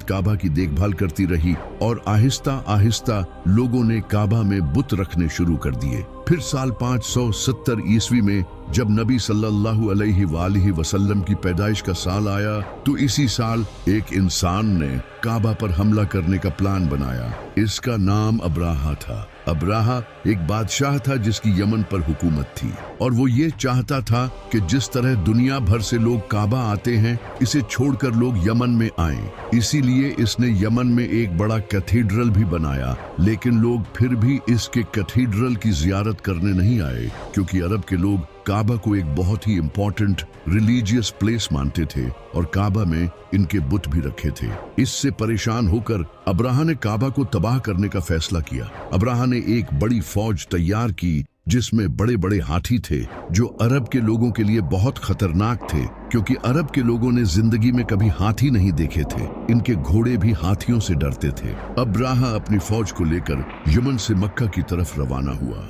काबा की देखभाल करती रही और आहिस्ता आहिस्ता लोगों ने काबा में बुत रखने शुरू कर दिए। फिर साल 570 ईस्वी में जब नबी सल्लल्लाहु अलैहि वसल्लम की पैदाइश का साल आया तो इसी साल एक इंसान ने काबा पर हमला करने का प्लान बनाया। इसका नाम अब्राहा था। अब्राहा एक बादशाह था जिसकी यमन पर हुकूमत थी और वो ये चाहता था कि जिस तरह दुनिया भर से लोग काबा आते हैं इसे छोड़कर लोग यमन में आएं। इसीलिए इसने यमन में एक बड़ा कैथीड्रल भी बनाया, लेकिन लोग फिर भी इसके कैथीड्रल की जियारत करने नहीं आए क्योंकि अरब के लोग काबा को एक बहुत ही इम्पोर्टेंट रिलीजियस प्लेस मानते थे और काबा में इनके बुत भी रखे थे। इससे परेशान होकर अब्राहा ने काबा को तबाह करने का फैसला किया। अब्राहा ने एक बड़ी फौज तैयार की जिसमें बड़े बड़े हाथी थे जो अरब के लोगों के लिए बहुत खतरनाक थे क्योंकि अरब के लोगों ने जिंदगी में कभी हाथी नहीं देखे थे। इनके घोड़े भी हाथियों से डरते थे। अब्राहा अपनी फौज को लेकर यमन से मक्का की तरफ रवाना हुआ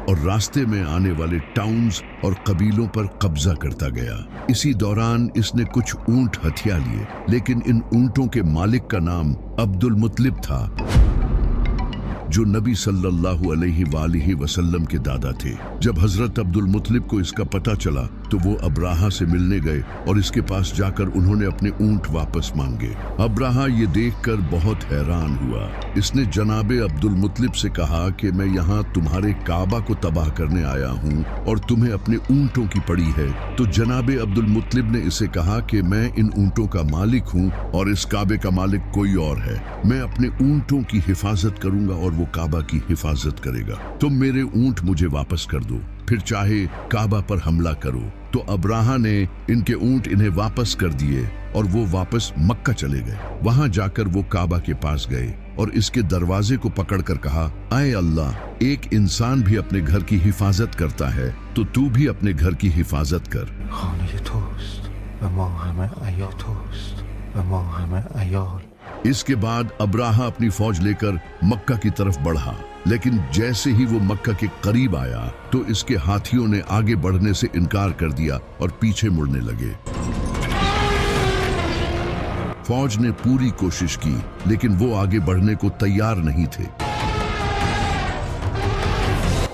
और रास्ते में आने वाले टाउन्स और कबीलों पर कब्जा करता गया। इसी दौरान इसने कुछ ऊंट हथिया लिए, लेकिन इन ऊंटों के मालिक का नाम अब्दुल मुत्तलिब था जो नबी सल्लल्लाहु अलैहि वसल्लम के दादा थे। जब हजरत अब्दुल मुत्तलिब को इसका पता चला तो वो अब्राहा से मिलने गए और इसके पास जाकर उन्होंने अपने ऊंट वापस मांगे। अब्राहा ये देखकर बहुत हैरान हुआ। इसने जनाबे अब्दुल मुत्तलिब से कहा कि मैं यहाँ तुम्हारे काबा को तबाह करने आया हूँ और तुम्हें अपने ऊंटों की पड़ी है। तो जनाबे अब्दुल मुत्तलिब ने इसे कहा कि मैं इन ऊंटों का मालिक हूँ और इस काबे का मालिक कोई और है। मैं अपने ऊंटों की हिफाजत करूंगा और वो काबा की हिफाजत करेगा। तुम मेरे ऊंट मुझे वापस कर दो, फिर चाहे काबा पर हमला करो। तो अब्राहा ने इनके ऊंट इन्हें वापस कर दिए और वो वापस मक्का चले गए। वहां जाकर वो काबा के पास गए और इसके दरवाजे को पकड़कर कहा, आए अल्लाह, एक इंसान भी अपने घर की हिफाजत करता है तो तू भी अपने घर की हिफाजत कर। इसके बाद अब्राहा अपनी फौज लेकर मक्का की तरफ बढ़ा, लेकिन जैसे ही वो मक्का के करीब आया तो इसके हाथियों ने आगे बढ़ने से इनकार कर दिया और पीछे मुड़ने लगे। फौज ने पूरी कोशिश की लेकिन वो आगे बढ़ने को तैयार नहीं थे।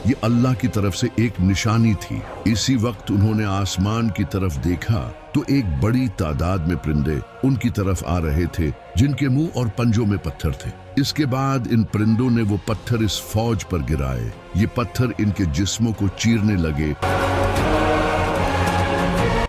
ये अल्लाह की तरफ से एक निशानी थी। इसी वक्त उन्होंने आसमान की तरफ देखा तो एक बड़ी तादाद में परिंदे उनकी तरफ आ रहे थे जिनके मुंह और पंजों में पत्थर थे। इसके बाद इन परिंदों ने वो पत्थर इस फौज पर गिराए। ये पत्थर इनके जिस्मों को चीरने लगे